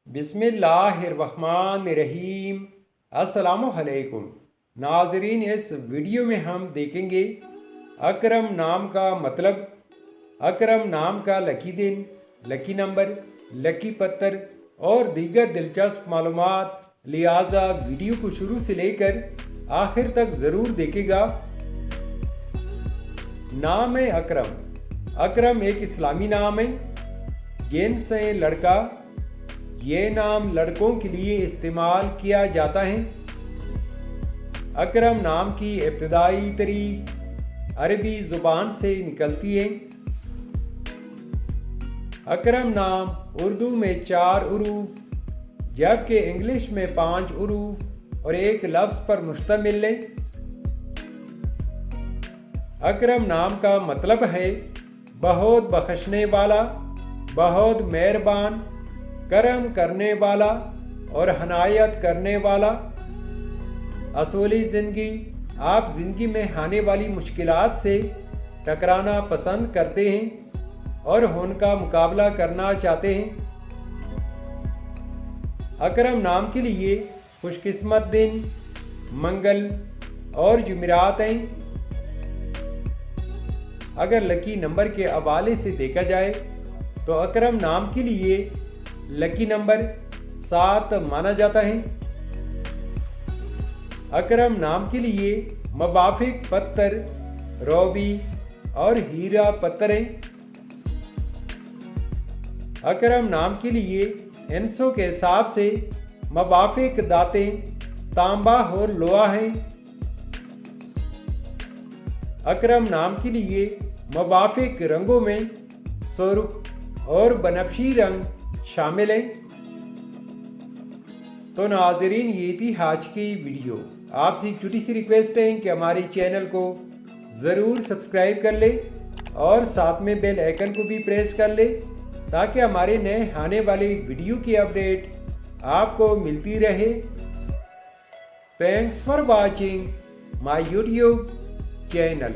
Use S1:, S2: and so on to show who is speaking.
S1: बिस्मिल्लाहिर्रहमानिर्रहीम। अस्सलामुअलैकुम नाजरीन, इस वीडियो में हम देखेंगे अकरम नाम का मतलब, अकरम नाम का लकी दिन, लकी नंबर, लकी पत्थर और दीगर दिलचस्प मालूमात। लिहाजा वीडियो को शुरू से लेकर आखिर तक ज़रूर देखेगा। नाम है अकरम। अकरम एक इस्लामी नाम है, जिन्स है लड़का। ये नाम लड़कों के लिए इस्तेमाल किया जाता है। अकरम नाम की इब्तिदाई तारीख अरबी ज़ुबान से निकलती है। अकरम नाम उर्दू में 4 उरूफ जबकि इंग्लिश में 5 उरूफ और एक लफ्ज़ पर मुश्तमिल है। अकरम नाम का मतलब है बहुत बख्शने वाला, बहुत मेहरबान, करम करने वाला और हनायत करने वाला। असूली ज़िंदगी, आप ज़िंदगी में आने वाली मुश्किलात से टकराना पसंद करते हैं और उनका मुकाबला करना चाहते हैं। अकरम नाम के लिए खुशकिस्मत दिन मंगल और जुमेरात हैं। अगर लकी नंबर के हवाले से देखा जाए तो अकरम नाम के लिए लकी नंबर 7 माना जाता है। अकरम नाम के लिए मुवाफिक पत्थर रोबी और हीरा पत्थर हैं। अकरम नाम के लिए इंसों के हिसाब से मुवाफिक दातें तांबा और लोहा हैं। अकरम नाम के लिए मुवाफिक रंगों में सुर्ख और बनफशी रंग शामिल है। तो नाजरीन, ये थी आज की वीडियो। आपसे एक छोटी सी रिक्वेस्ट है कि हमारे चैनल को ज़रूर सब्सक्राइब कर ले और साथ में बेल आइकन को भी प्रेस कर ले ताकि हमारे नए आने वाले वीडियो की अपडेट आपको मिलती रहे। Thanks for watching my YouTube channel.